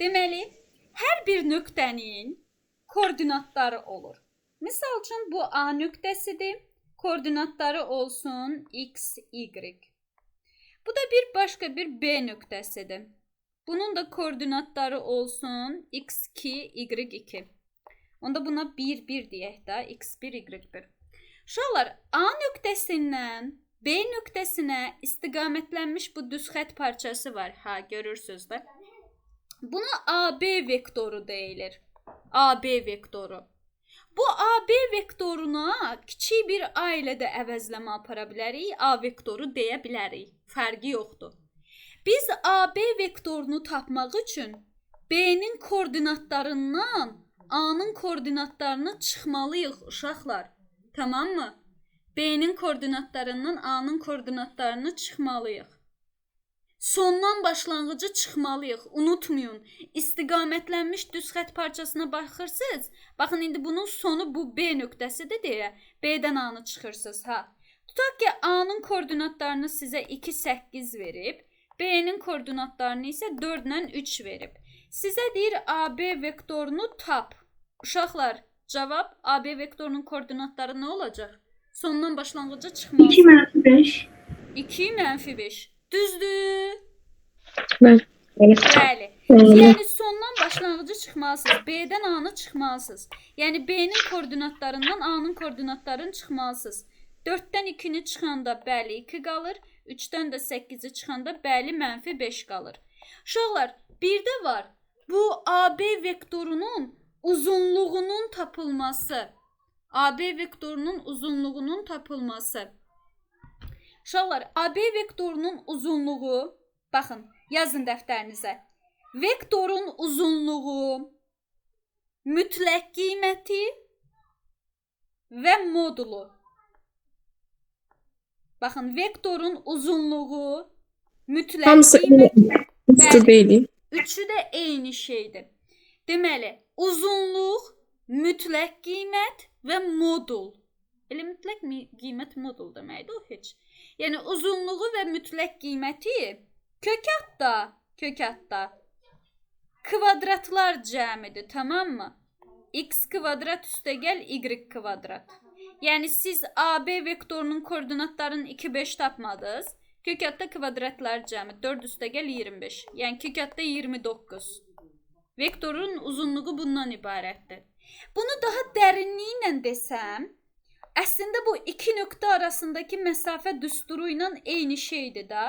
Deməli, hər bir nöqtənin koordinatları olur. Misal üçün bu A nöqtəsidir. Koordinatları olsun x, y. Bu da başqa bir B nöqtəsidir. Bunun da koordinatları olsun x2, y2. Onda buna 1, 1 deyək də, x1, y1. Uşaqlar, A nöqtəsindən B nöqtəsinə istiqamətlənmiş bu düz xətt parçası var. Ha, görürsünüz də. Buna AB vektoru deyilir. AB vektoru. Bu AB vektoruna kiçik bir A ilə də əvəzləmə apara bilərik. A vektoru deyə bilərik. Fərqi yoxdur. Biz AB vektorunu tapmaq üçün B'nin koordinatlarından A'nın koordinatlarını çıxmalıyıq uşaqlar. Tamam mı? B'nin koordinatlarından A'nın koordinatlarını çıxmalıyıq. Sondan başlanğıcı çıxmalıyıq. Unutmayın. İstiqamətlənmiş düz xətt parçasına baxırsınız. Baxın, indi bunun sonu bu B nöqtəsidir deyə B'dən A'nı çıxırsınız. Ha. Tutaq ki, A'nın koordinatlarını sizə 2, 8 verib. B'nin koordinatlarını isə 4 ilə 3 verib. Sizə deyir AB vektorunu tap. Uşaqlar, cavab AB vektorunun koordinatları nə olacaq? Sondan başlanğıca çıxmalı. 2 mənfi 5. 2 mənfi 5. Düzdür. Bəli. Bəli. Yəni sondan başlanğıcı çıxmalısınız. B'dən A'nı çıxmalısınız. Yəni B'nin koordinatlarından A'nın koordinatlarını çıxmalısınız. 4-dən 2-ni çıxanda bəli 2 qalır. 3-dən də 8-i çıxanda bəli mənfi 5 qalır. Uşaqlar, bir də var. Bu AB vektorunun uzunluğunun tapılması. AB vektorunun uzunluğunun tapılması. Uşaqlar, AB vektorunun uzunluğu, baxın, yazın dəftərinizə. Vektorun uzunluğu, mütləq qiyməti və modulu. Baxın, vektorun uzunluğu, mütləq Hamısı qiyməti, deyil. üçü də eyni şeydir. Deməli, uzunluq, mütləq qiymət və modul. Elə mütləq qiymət modul deməkdir o heç. Yəni uzunluğu və mütləq qiyməti kökatda kvadratlar cəmidir, tamam mı? X kvadrat üstəgəl y kvadrat. Yəni siz AB vektorunun koordinatlarını 2, 5 tapmadınız. Kökatda kvadratlar cəmi 4 üstəgəl 25. Yəni kökatda 29. Vektorun uzunluğu bundan ibarətdir. Bunu daha dərinliyi ilə desəm, əslində bu iki nöqtə arasındakı məsafə düsturu ilə eyni şeydir da.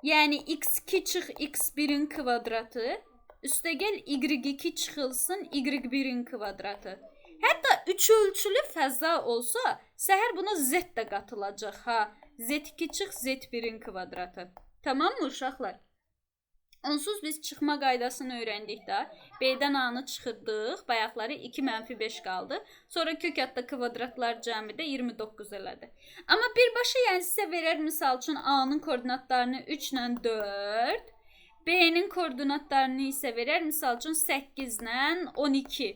Yəni x2 çıx x1-in kvadratı üstəgəl y2 çıxılsın y1-in kvadratı. Hətta 3 ölçülü fəza olsa, səhər buna z də qatılacaq. Ha, z2 çıx z1-in kvadratı. Tamam mı uşaqlar? Onsuz biz çıxma qaydasını öyrəndik də. B'dən A'nı çıxırdıq. Bayaqları 2 mənfi 5 qaldı. Sonra kökatda kvadratlar cəmi də 29 elədi. Amma birbaşa yəni sizə verər misal üçün A'nın koordinatlarını 3 ilə 4. B'nin koordinatlarını isə verər misal üçün 8 ilə 12.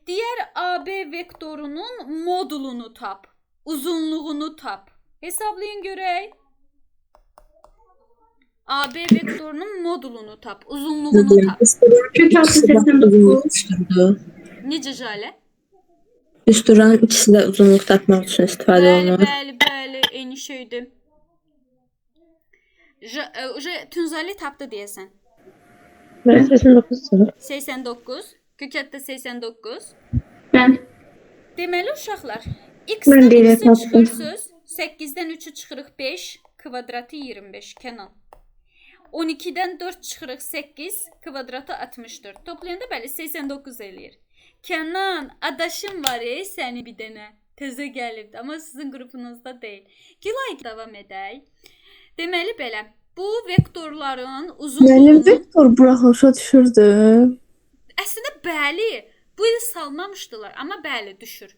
Digər AB vektorunun modulunu tap. Uzunluğunu tap. Hesablayın görək. AB vektorunun modulunu tap, uzunluğunu tap. Kökatı 89. Necə Jalə? Düsturların ikisi də uzunluq tapmaq üçün istifadə olunur. Bəli, eyni şeydir. Tünzali tapdı deyəsən. 89. 89. Kökatda 89. Bəli. Deməli uşaqlar, Mən x-dən də x-i tapdım. çıxırsınız. 8-dən 3-ü çıxırıq 5, kvadratı 25, Kənan. 12-dən 4 çıxırıq 8, kvadratı 64. Toplayanda bəli 89 eləyir. Kənan, adaşım var səni bir dənə. Təzə gəlibdi, amma sizin qrupunuzda deyil. Gülay davam edək. Deməli belə, bu vektorların uzunluğunu... Mənim vektor buraxılışa düşürdü. Əslində bəli, bu il salmamışdılar, amma bəli düşür.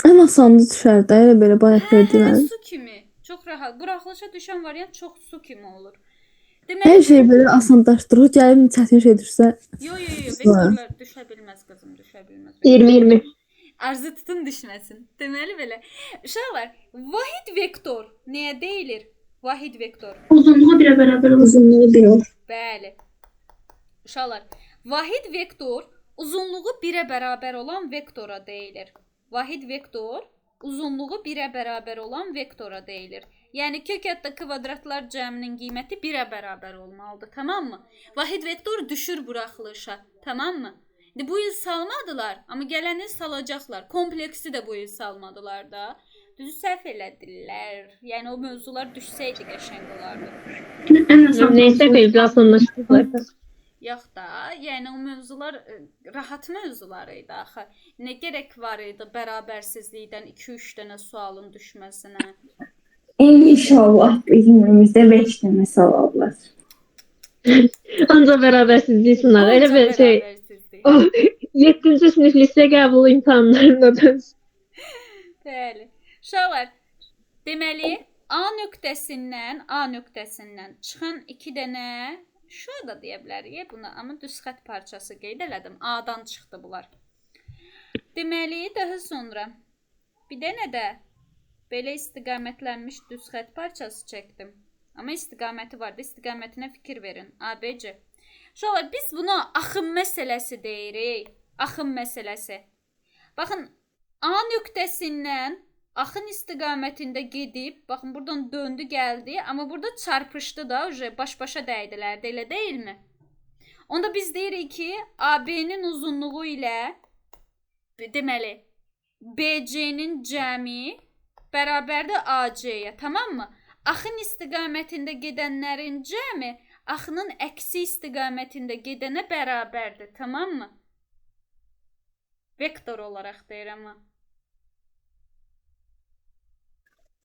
Ən asanı düşər də, elə belə bayaq verdilər. Su kimi. Çox rahat. Buraxılışa düşən variant çox su kimi olur. Hər şey belə asanlaşdırır. Gəlib çətin şey düşsə. Yo, vektorlar düşə bilməz qızım, düşə bilməz. 20. Arzu tutun düşməsin. Deməli belə. Uşaqlar, vahid vektor nəyə deyilir? Vahid vektor. Uzunluğu 1-ə bərabər uzunluğu 1 olur. Bəli. Uşaqlar, vahid vektor uzunluğu 1-ə bərabər olan vektora deyilir. Vahid vektor uzunluğu 1-ə bərabər olan vektora deyilir. Yəni kök hətta kvadratlar cəminin qiyməti 1-ə bərabər olmalıdır, tamam mı? Vahid vektor düşür buraxılışa, tamam mı? İndi bu il salmadılar, amma gələn il salacaqlar. Kompleksi də bu il salmadılar da. Düzü səhv elədilər. Yəni o mövzular düşsəydi qəşəng olardı. Neyse biraz anlaştılar. Yox da, yəni o mövzular rahat mövzular idi axı. Nə gərək var idi bərabərsizlikdən 2-3 dənə sualın düşməsinə? İnşallah bizim önümüzdə 5 dənə salallar. Ancaq bərabərsizlik sınağı. Elə bir şey. Oh, 7-ci sinif lisə qəbul imtahanlarına dönsün. Bəli. Uşaqlar, deməli A nöqtəsindən çıxan 2 dənə şura da deyə bilərik buna, amma düz xətt parçası qeyd elədim. A-dan çıxdı bunlar. Deməli, daha sonra bir dənə də belə istiqamətlənmiş düz xətt parçası çəkdim. Amma istiqaməti vardı. İstiqamətinə fikir verin. ABC. Uşaqlar, biz buna axın məsələsi deyirik. Axın məsələsi. Baxın, A nöqtəsindən axın istiqamətində gedib, baxın buradan döndü, gəldi, amma burada çarpışdı da, baş-başa dəydilər, elə deyilmi? Onda biz deyirik ki, AB-nin uzunluğu ilə deməli BC-nin cəmi bərabərdir AC-yə, tamam mı? Axın istiqamətində gedənlərin cəmi axının əksi istiqamətində gedənə bərabərdir, tamam mı? Vektor olaraq deyirəm ha.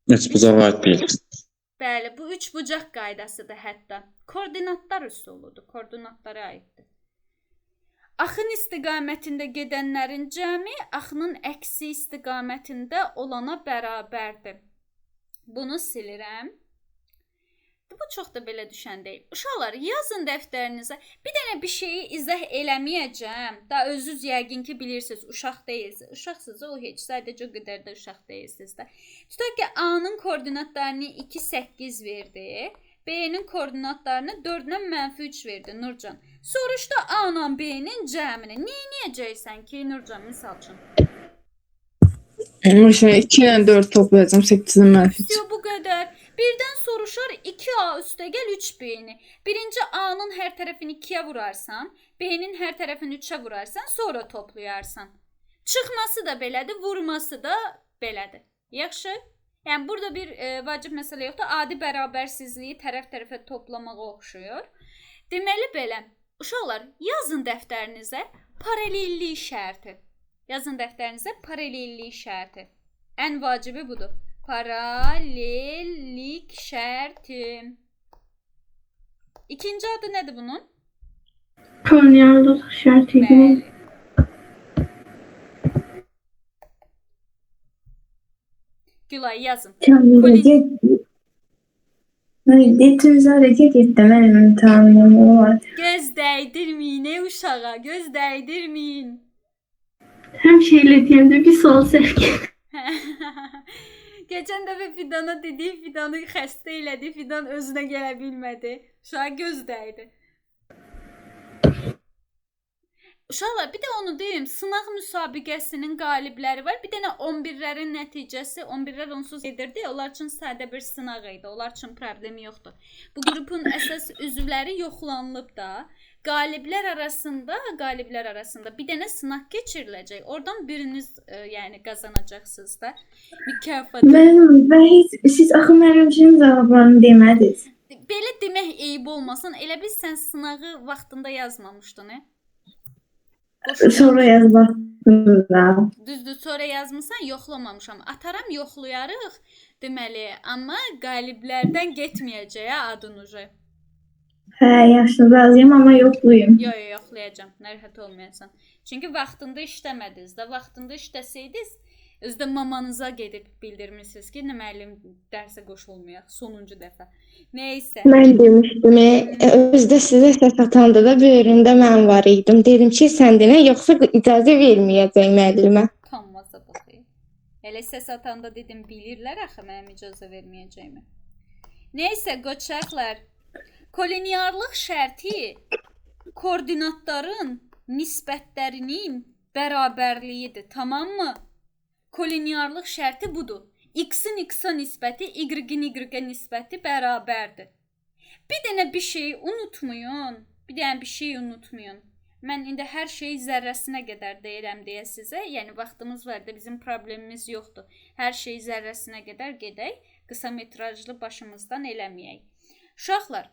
Üç bucağa aid deyil. Bəli, bu üç bucaq qaydasıdır hətta. Koordinatlar üsuludur, koordinatlara aiddir. Axın istiqamətində gedənlərin cəmi axının əksi istiqamətində olana bərabərdir. Bunu silirəm. Bu çox da belə düşən deyil. Uşaqlar, yazın dəftərinizə. Bir dənə bir şeyi izah eləməyəcəm. Da özünüz yəqin ki bilirsiniz, uşaq deyilsiniz. Uşaqsınız o heç, sadəcə o qədər də uşaq deyilsiniz də. Tutaq ki A-nın koordinatlarını 2, 8 verdi. B-nin koordinatlarını 4-lə -3 verdi Nurcan. Soruşdu A-la B-nin cəmini. Neynəyəcəksən ki Nurcan, misal üçün? Mesela 2 ilə 4 toplayacağım 8'in mənfi. Yo, bu qədər. Birdən soruşar 2A üstəgəl 3B-ni. Birinci A-nın hər tərəfini 2-yə vurarsan, B-nin hər tərəfini 3-ə vurarsan, sonra toplayarsan. Çıxması da belədir, vurması da belədir. Yaxşı? Yəni burada bir vacib məsələ yoxdur. Adi bərabərsizliyi tərəf-tərəfə toplamağa oxşuyur. Deməli belə, uşaqlar, yazın dəftərinizə paralellik şərti. Yazın dəftərinizə paralellik şərti. Ən vacibi budur. Paralellik şərti. İkinci adı nədir bunun? Konyarlıq şərti. Bəli. Gülay yazın. Getiniz hareket etdi, mənim imtihanım var. Göz dəydirməyin uşağa, göz dəydirməyin. Həm şeylə deyəndə bir sual səhv. Geçən dəfə Fidana dedik, Fidanı xəstə elədi, Fidan özünə gələ bilmədi. Uşağa göz dəydi. Uşaqlar, bir də onu deyim, sınaq müsabiqəsinin qalibləri var. Bir dənə 11-lərin nəticəsi, 11-lər onsuz edirdi. Onlar üçün sadə bir sınaq idi. Onlar üçün problemi yoxdur. Bu qrupun əsas üzvləri yoxlanılıb da. Qaliblər arasında bir dənə sınaq keçiriləcək. Oradan biriniz yəni qazanacaqsınız da. Mükafat. Siz axı mənim üçün cavablarını demədiniz. Belə demək eyib olmasın. Elə bil sən sınağı vaxtında yazmamışdın, Sonra yazmadım. Düzdür, sonra yazmısan, yoxlamamışam. Ataram, yoxlayarıq deməli, amma qaliblərdən getməyəcək adın ucu. Hə, yaxşı, razıyam, amma yoxluyum. Yoxlayacam, narahat olmayasan. Çünki vaxtında işləmədiniz də, vaxtında işləsəydiniz, özdə mamanıza gedib bildirmişsiniz ki, müəllim dərsə qoşulmayaq sonuncu dəfə. Neysə. Mən demişdim, özdə sizə səs atanda da böyründə mən var idim. Dedim ki, sən denə, yoxsa icazə verməyəcək müəllimə. Utanmasa baxayım. Elə səs atanda dedim, bilirlər axı mənim icazə verməyəcəyimi. Neysə, qoçaqlar. Koliniarlıq şərti koordinatların nisbətlərinin bərabərliyidir, tamam mı? Kolinearlıq şərti budur. X-in X-a nisbəti, Y-in Y-ə nisbəti bərabərdir. Bir dənə bir şey unutmayın. Mən indi hər şeyi zərrəsinə qədər deyirəm deyə sizə. Yəni vaxtımız var da bizim problemimiz yoxdur. Hər şeyi zərrəsinə qədər gedək. Qısa metrajlı başımızdan eləməyək. Uşaqlar,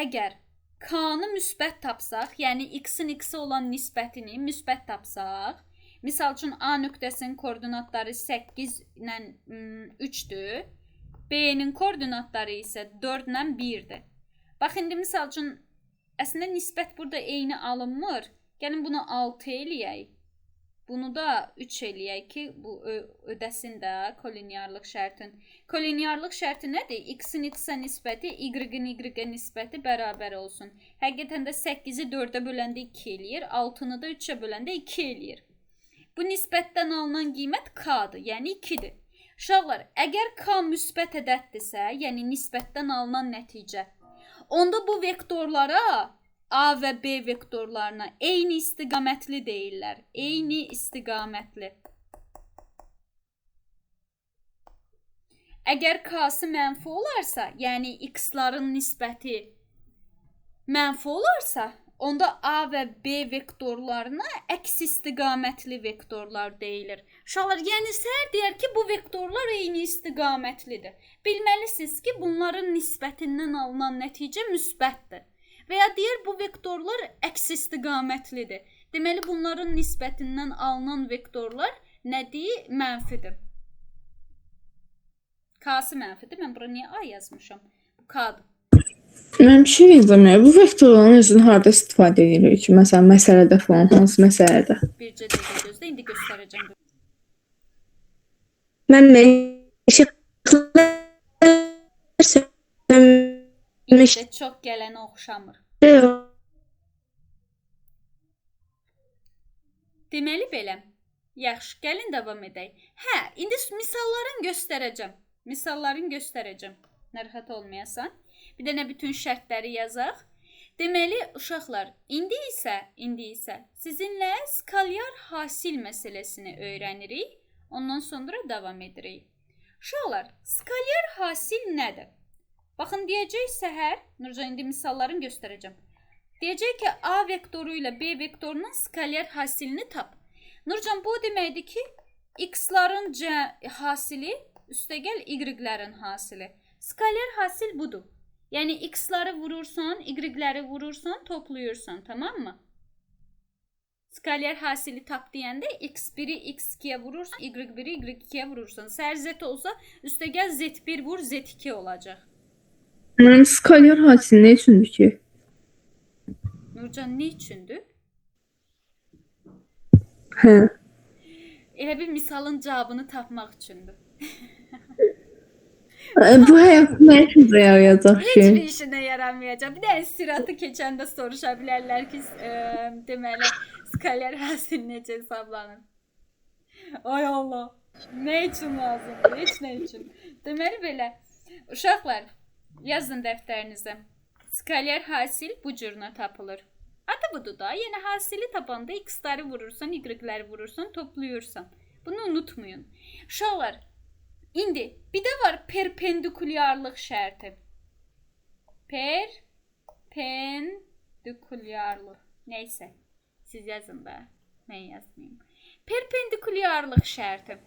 əgər K-nı müsbət tapsaq, yəni X-in X-a olan nisbətini müsbət tapsaq, misal üçün A nöqtəsinin koordinatları 8 ilə 3-dür, B-nin koordinatları isə 4 ilə 1-dir. Bax, indi misal üçün əslində nisbət burada eyni alınmır. Gəlin bunu 6 eləyək. Bunu da 3 eləyək ki, bu ödəsin də kolinearlıq şərtin. Kolinearlıq şərti nədir? X-in X-a nisbəti, Y-in Y-ə nisbəti bərabər olsun. Həqiqətən də 8-i 4-ə böləndə 2 eləyir, 6-nı da 3-ə böləndə 2 eləyir. Bu nisbətdən alınan qiymət K-dır, yəni 2-dir. Uşaqlar, əgər K müsbət ədəddirsə, yəni nisbətdən alınan nəticə, onda bu vektorlara, A və B vektorlarına eyni istiqamətli deyirlər. Eyni istiqamətli. Əgər K-sı mənfi olarsa, yəni X-ların nisbəti mənfi olarsa, onda A və B vektorlarına əks istiqamətli vektorlar deyilir. Uşaqlar, yəni səhər deyər ki, bu vektorlar eyni istiqamətlidir. Bilməlisiniz ki, bunların nisbətindən alınan nəticə müsbətdir. Və ya deyir, bu vektorlar əks istiqamətlidir. Deməli, bunların nisbətindən alınan vektorlar nədir? Mənfidir. K-sı mənfidir. Mən bura niyə A yazmışam? Bu K-dır. Mən bir şey yazamıyorum. Bu vektorların özünü harada istifadə edirik ki? Məsələn, məsələdə falan, hansı məsələdə? Bircə dəqiqə gözlə, indi göstərəcəm. Mən İndi çox gələnə oxşamır. Deməli belə. Yaxşı, gəlin davam edək. Hə, indi misalların göstərəcəm. Narahat olmayasan. Bir dənə bütün şərtləri yazaq. Deməli, uşaqlar, indi isə sizinlə skalyar hasil məsələsini öyrənirik. Ondan sonra davam edirik. Uşaqlar, skalyar hasil nədir? Baxın, deyəcək səhər, Nurcan, indi misallarını göstərəcəm. Deyəcək ki, A vektoru ilə B vektorunun skalyar hasilini tap. Nurcan, bu deməkdir ki, X-ların hasili üstəgəl Y-lərin hasili. Skalyar hasil budur. Yəni, X-ları vurursan, Y-ləri vurursan, toplayırsan, tamam mı? Skalyar hasili tap deyəndə X1-i X2-yə vurursan, Y1-i Y2-yə vurursan. Səhər Z olsa, üstəgəl Z1 vur, Z2 olacaq. Mənim skalyar hasil nə üçündür ki? Nurcan, nə üçündür? Hə. Elə bir misalın cavabını tapmaq üçündür. Bu həyatı nə üçün yarayacaq Heç ki? bir işinə yaramayacaq. Bir də istiratı keçəndə soruşa bilərlər ki, deməli, skalyar hasil necə hesablanır? Ay Allah, nə üçün lazımdır? Heç nə üçün. Deməli belə, uşaqlar, yazın dəftərinizə. Skalyar hasil bu cürünə tapılır. Adı budur da. Yəni hasili tapanda X-ləri vurursan, Y-ləri vurursan, toplayırsan. Bunu unutmayın. Uşaqlar, indi bir də var perpendikulyarlıq şərti. Perpendikulyarlıq. Nəysə, siz yazın da. Mən yazmayayım. Perpendikulyarlıq şərti.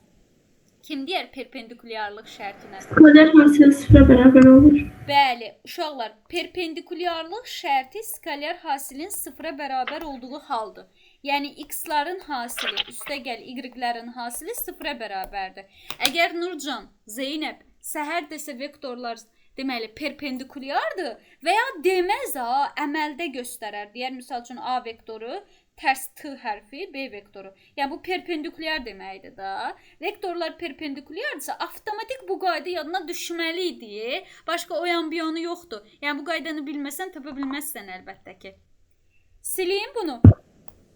Kim deyər perpendikulyarlıq şərti nədir? Skalyar hasil sıfıra bərabər olur. Bəli, uşaqlar, perpendikulyarlıq şərti skalyar hasilin sıfıra bərabər olduğu haldır. Yəni, X-ların hasili, üstəgəl Y-lərin hasili sıfıra bərabərdir. Əgər Nurcan, Zeynəb, səhər desə vektorlar deməli perpendikulyardır və ya deməz əməldə göstərər. Deyər, misal üçün A vektoru tərs T hərfi, B vektoru. Yəni, bu perpendikulyar deməkdir da. Vektorlar perpendikulyardırsa, avtomatik bu qayda yadına düşməli idi. Başqa o yan bir yanı yoxdur. Yəni, bu qaydanı bilməsən, tapa bilməzsən əlbəttə ki. Sileyim bunu.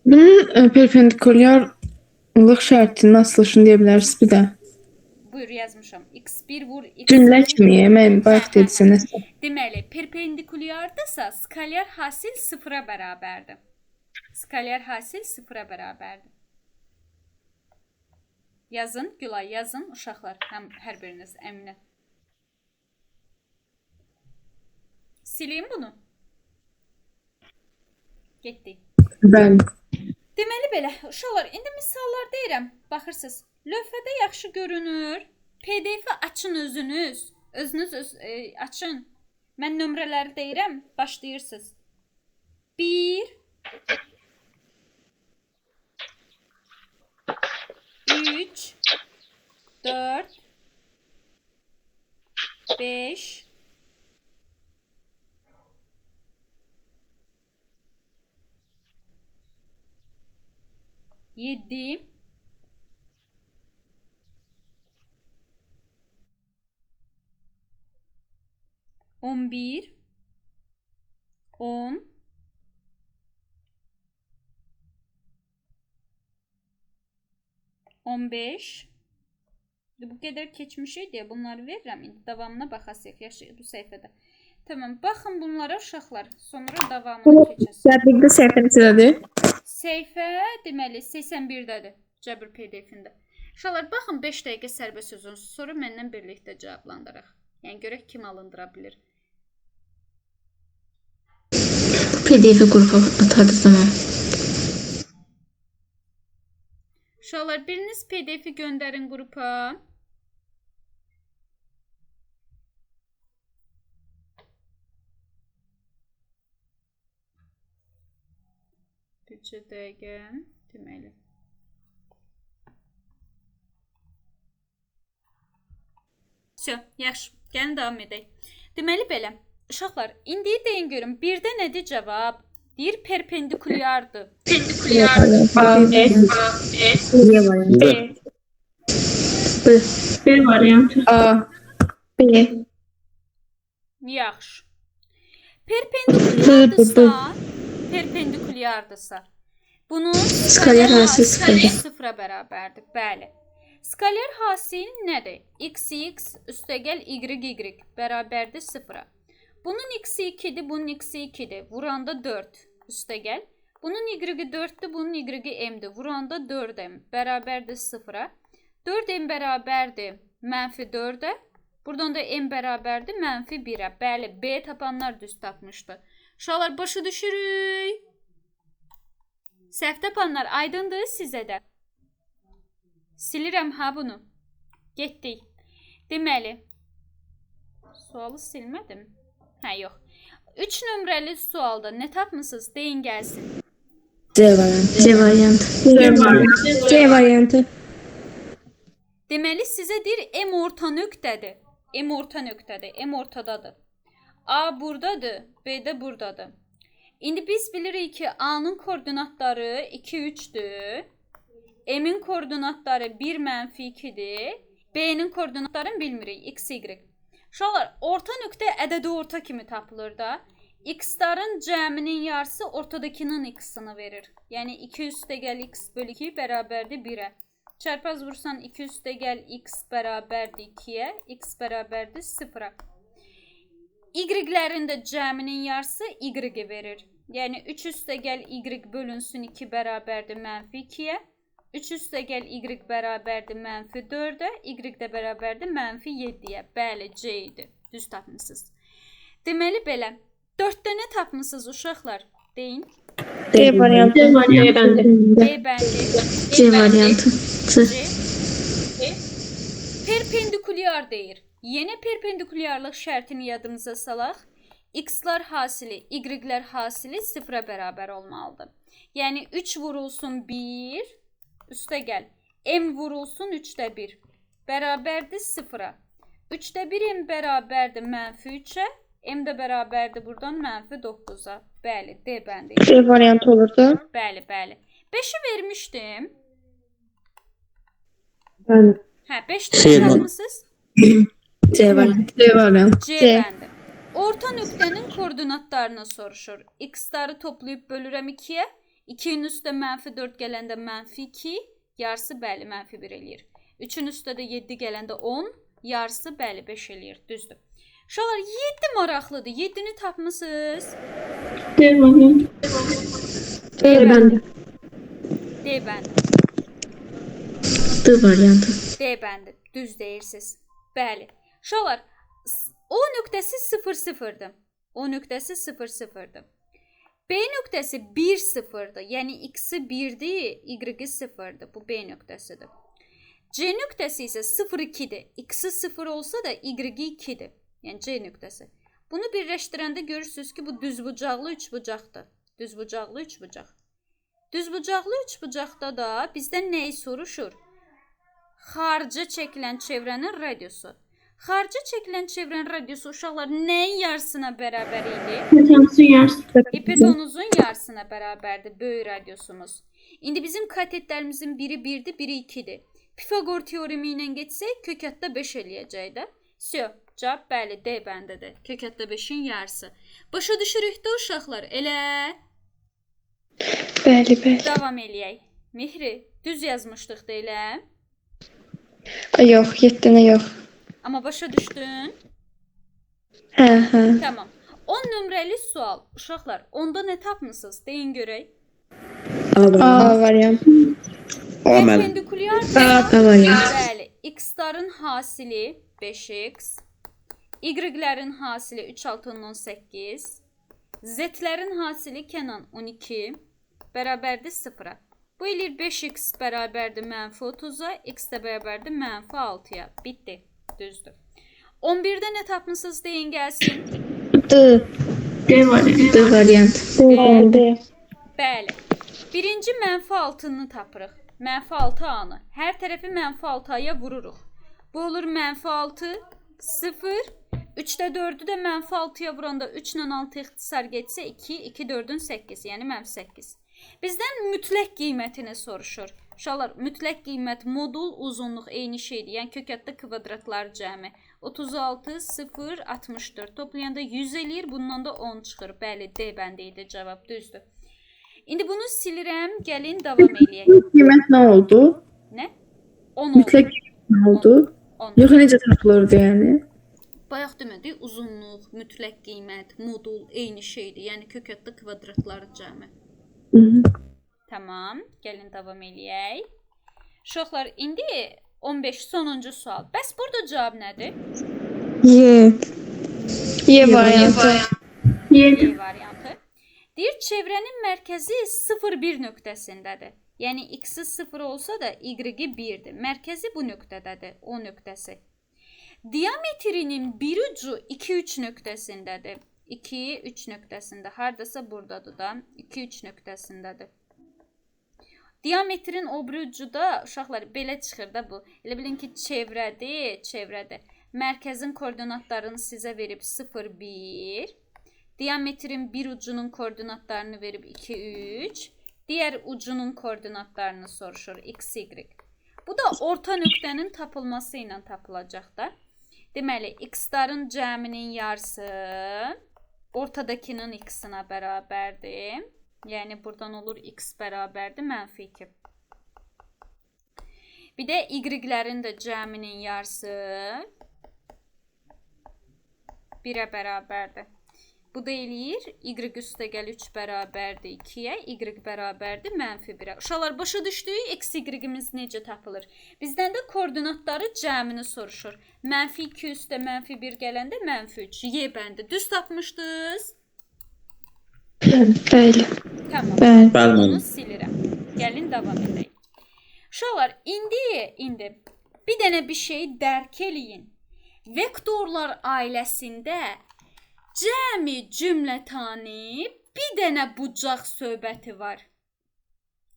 Bunun perpendikulyarlıq şərtinin açılışını deyə bilərsiniz bir də. Buyur, yazmışam. x1 vur x2. Cümlə kimi, mən bayaq dedisiniz. Deməli, perpendikulyardırsa skalyar hasil sıfıra bərabərdir. Skalyar hasil sıfıra bərabərdir. Yazın, Gülay, yazın uşaqlar, hər biriniz əminə. Sileyim bunu. Getdik. Bəli. Deməli belə, uşaqlar, indi misallar deyirəm. Baxırsınız, lövhədə yaxşı görünür. PDF-i açın özünüz. Özünüz açın. Mən nömrələri deyirəm, başlayırsınız. 1 3 4 5 7 11 10 15 bu qədər keçmişik deyə bunları verirəm. İndi davamına baxasıq bu səhifədə. Tamam, baxın bunlara uşaqlar. Sonra davamına keçəsiniz. Cəbirdə səhifə neçədədir? Səhifə deməli 81-dədir. Cəbir PDF-ində. Uşaqlar baxın 5 dəqiqə sərbəst sözünüz. Sonra məndən birlikdə cavablandıraq. Yəni görək kim alındıra bilir. PDF-i qrupa atardı zaman. Uşaqlar biriniz PDF-i göndərin qrupa. Bircə dəqiqə deməli. Yaxşı, gəlin davam edək. Deməli belə, uşaqlar, indi deyin görün, birdə nədir cavab? Deyir perpendikulyardır. B variantı. A. B. Yaxşı. Perpendikulyardırsa, bunun skalyar hasil sıfıra bərabərdir. Bəli. Skalyar hasil nədir? X üstəgəl y bərabərdir sıfıra. Bunun x2'dir, bunun x2'dir. Vuranda 4 üstəgəl. Bunun y 4'dür, bunun y m'dir. Vuranda 4m bərabərdir sıfıra. 4m bərabərdir mənfi 4'ə. Buradan da m bərabərdir mənfi 1'ə. Bəli, B tapanlar düz tapmışdı. Uşaqlar başa düşürük. Səhv tapanlar aydındır sizə də. Silirəm ha bunu. Getdik. Deməli, sualı silmədim. Hə, yox. 3 nömrəli sualda nə tapmısınız? Deyin gəlsin. C variantı. C variantı. C variantı. Deməli, sizə deyir M orta nöqtədir. M orta nöqtədir. M ortadadır. A buradadır, B də buradadır. İndi biz bilirik ki, A'nın koordinatları 2, 3'dür. M'in koordinatları 1, mənfi 2'dir. B'nin koordinatlarını bilmirik, x, y. Uşaqlar, orta nöqtə ədədi orta kimi tapılır da. X-ların cəminin yarısı ortadakının x-ini verir. Yəni 2 üstəgəl x bölü 2 bərabərdir 1'ə. Çarpaz vursan 2 üstəgəl x bərabərdir 2'yə, x bərabərdir 0'a. Y-lərin də cəminin yarısı y verir. Yəni 3 üstəgəl y bölünsün 2 bərabərdir mənfi 2'yə. 3 üstəgəl y bərabərdir mənfi 4'ə. Y də bərabərdir mənfi 7'yə. Bəli, C idi. Düz tapmışsınız. Deməli belə. 4'də nə tapmışsınız uşaqlar? Deyin. D variantı. B bəndi. B bəndi. C variantı. C. Perpendikulyar deyir. Yeni perpendikulyarlıq şərtini yadımıza salaq. X-lar hasili, Y-lər hasili sıfıra bərabər olmalıdır. Yəni 3 vurulsun 1, üstə gəl. M vurulsun 3'də 1. Bərabərdir sıfıra. 3'də 1 M bərabərdir mənfi 3'ə. M də bərabərdir buradan mənfi 9'a. Bəli, D bəndi. C variantı olurdu. Bəli, bəli. 5'i vermişdim. Bəli. Hə, 5'də yazmışsınız. C variantı. C variantı. C C. bəndi. Orta nöqtənin koordinatlarını soruşur. X-ları toplayıb bölürəm 2'yə. 2'nin üstə mənfi 4 gələndə mənfi 2. Yarısı bəli mənfi 1 eləyir. 3'ün üstə də 7 gələndə 10. Yarısı bəli 5 eləyir. Düzdür. Uşaqlar 7 maraqlıdır. 7-ni tapmısınız? D variantı. D bəndi. D bəndi. D variantı. D bəndi. Düz deyirsiniz. Bəli. Uşaqlar O nöqtəsi 0,0'dır. O nöqtəsi 0,0'dır. B nöqtəsi 1,0'dır. Yəni x-i 1'dir, y-i 0'dır. Bu B nöqtəsidir. C nöqtəsi isə 0,2'dir. X-i 0 olsa da y-i 2'dir. Yəni C nöqtəsi. Bunu birləşdirəndə görürsünüz ki, bu düzbucaqlı üçbucaqdır. Düzbucaqlı üçbucaq. Düzbucaqlı üçbucaqda da bizdən nəyi soruşur? Xarici çəkilən çevrənin radiusu. Xarici çəkilən çevrənin radiusu uşaqlar nəyin yarısına bərabər idi? Hipotenuzun yarısı. Hipotenuzun yarısına bərabərdir böyük radiusumuz. İndi bizim katetlərimizin biri 1'dir, biri 2'dir. Pifagor teoremi ilə getsək kökətdə 5 eləyəcək də. Cavab bəli D bəndidir. Kökətdə 5'in yarısı. Başa düşürük də uşaqlar, elə? Bəli, bəli. Davam eləyək. Mehri, düz yazmışdıq da elə? Yox, 7-nə yox. Amma başa düşdün? Hə. Tamam. 10 nömrəli sual. Uşaqlar, onda nə tapmısınız? Deyin görək. A variantı. Aməl. Perpendikulyar A variantı. bəli. X-ların hasili 5x. Y-lərin hasili 3 6 18. Z-lərin hasili Kənan 12. Bərabərdir 0-a. Bu eləyir 5x bərabərdir -30'a. X də bərabərdir -6'ya. Bitdi. Düzdür. 11'də nə tapmısınız deyin gəlsin. D. D variantı. D variantı. D. Bəli. Birinci -6'nı tapırıq. -6a'nı. Hər tərəfi -6'ya vururuq. Bu olur -6, 0. 3'də 4'ü də -6'ya vuranda 3 ilə 6 ixtisar getsə 2, 2 4'ün 8, yəni -8. Bizdən mütləq qiymətini soruşur. Uşaqlar, mütləq qiymət modul, uzunluq eyni şeydir. Yəni kökətdə kvadratlar cəmi. 36, 0, 64. Toplayanda 100 eləyir. Bundan da 10 çıxır. Bəli, D bəndi idi cavab. Düzdür. İndi bunu silirəm. Gəlin davam eləyək. Qiymət nə oldu? Nə? 10 oldu. Mütləq nə oldu? 10. Yox, necə tapılırdı yəni? Bayaq demədik, uzunluq, mütləq qiymət, modul eyni şeydir. Yəni kökətdə kvadratlar cəmi. Tamam, gəlin davam eləyək. Uşaqlar, indi 15 sonuncu sual. Bəs burada cavab nədir? Y. Y variantı. Y variantı. Deyir, çevrənin mərkəzi 0,1 nöqtəsindədir. Yəni x-i 0 olsa da y-i 1'dir. Mərkəzi bu nöqtədədir, o nöqtəsi. Diametrinin bir ucu 2-3 nöqtəsindədir. 2-3 nöqtəsində. Hardasa buradadır da. 2-3 nöqtəsindədir. Diametrin o bir ucu da uşaqlar belə çıxır da bu. Elə bilin ki çevrədir. Mərkəzin koordinatlarını sizə verib 0,1. Diametrin bir ucunun koordinatlarını verib 2-3. Digər ucunun koordinatlarını soruşur x, y. Bu da orta nöqtənin tapılması ilə tapılacaq da. Deməli, x-ların cəminin yarısı ortadakinin x-ına bərabərdir. Yəni, buradan olur x bərabərdir -2. Bir də y-lərin də cəminin yarısı 1'ə bərabərdir. Bu da eləyir, y üstə gəl 3 bərabərdir 2'yə, y bərabərdir -1'ə. Uşaqlar, başa düşdük, x, y-imiz necə tapılır? Bizdən də koordinatları cəmini soruşur. -2 üstə -1 gələndə -3. Y bəndi. Düz tapmışdınız? Bəli. Tamam. Bəli. Bunu silirəm. Gəlin davam edək. Uşaqlar, indi bir dənə bir şey dərk eləyin. Vektorlar ailəsində cəmi cümlətani bir dənə bucaq söhbəti var.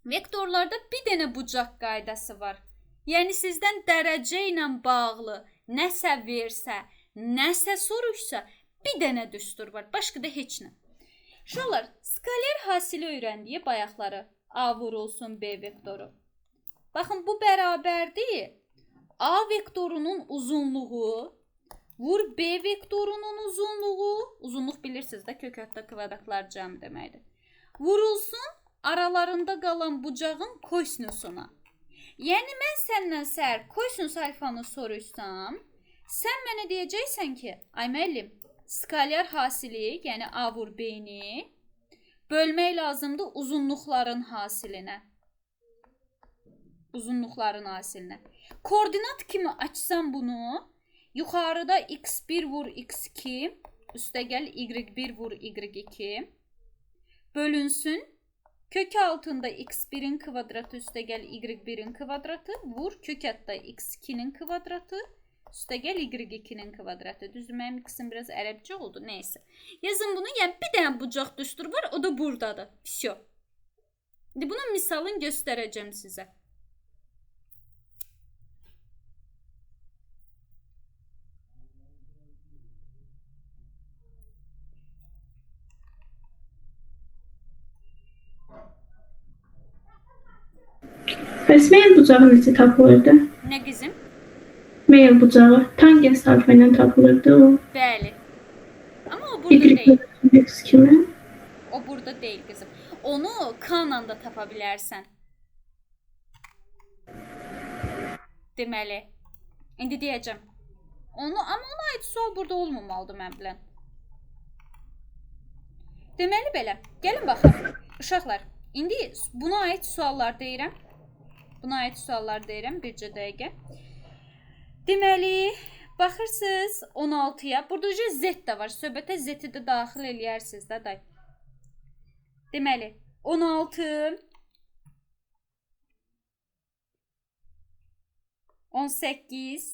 Vektorlarda bir dənə bucaq qaydası var. Yəni sizdən dərəcə ilə bağlı nəsə versə, nəsə soruşsa, bir dənə düstur var. Başqa da heç nə. Uşaqlar, skaler hasili öyrəndiyi bayaqları. A vurulsun B vektoru. Baxın, bu bərabərdir. A vektorunun uzunluğu vur B vektorunun uzunluğu. Uzunluq bilirsiniz də, kökətdə kvadratlar cəmi deməkdir. Vurulsun aralarında qalan bucağın kosinusuna. Yəni mən səndən səhər kosinus alfanı soruşsam, Sən mənə deyəcəksən ki, ay müəllim, skalyar hasili, yəni A vur B-ni bölmək lazımdır uzunluqların hasilinə. Uzunluqların hasilinə. Koordinat kimi açsam bunu, yuxarıda x1 vur x2, üstə gəl y1 vur y2 bölünsün. Kök altında x1'in kvadratı üstə gəl y1'in kvadratı vur kök altında x2'nin kvadratı üstə gəl y2'nin kvadratı. Düzdür, mənim ikisinin biraz ərəbcə oldu. Neyse. Yazın bunu. Yəni bir dənə bucaq düstur var. O da buradadır. Всё. İndi bunun misalını göstərəcəm sizə. Bəs meyl bucağı necə tapılırdı? Nə qızım? Meyl bucağı tangens harfi ilə tapılırdı o. Bəli. Amma o burada Y deyil. x kimi. O burada deyil qızım. Onu K-la da tapa bilərsən. Deməli. İndi deyəcəm. Amma ona aid sual burada olmamalıdır mən bilən. Deməli belə. Gəlin baxaq. Uşaqlar, indi buna aid suallar deyirəm. Buna aid suallar deyirəm. Bircə dəqiqə. Deməli, baxırsınız 16-ya. Burada Z də var. Söhbətə Z-i də daxil eləyərsiniz də. Day. Deməli, 16, 18,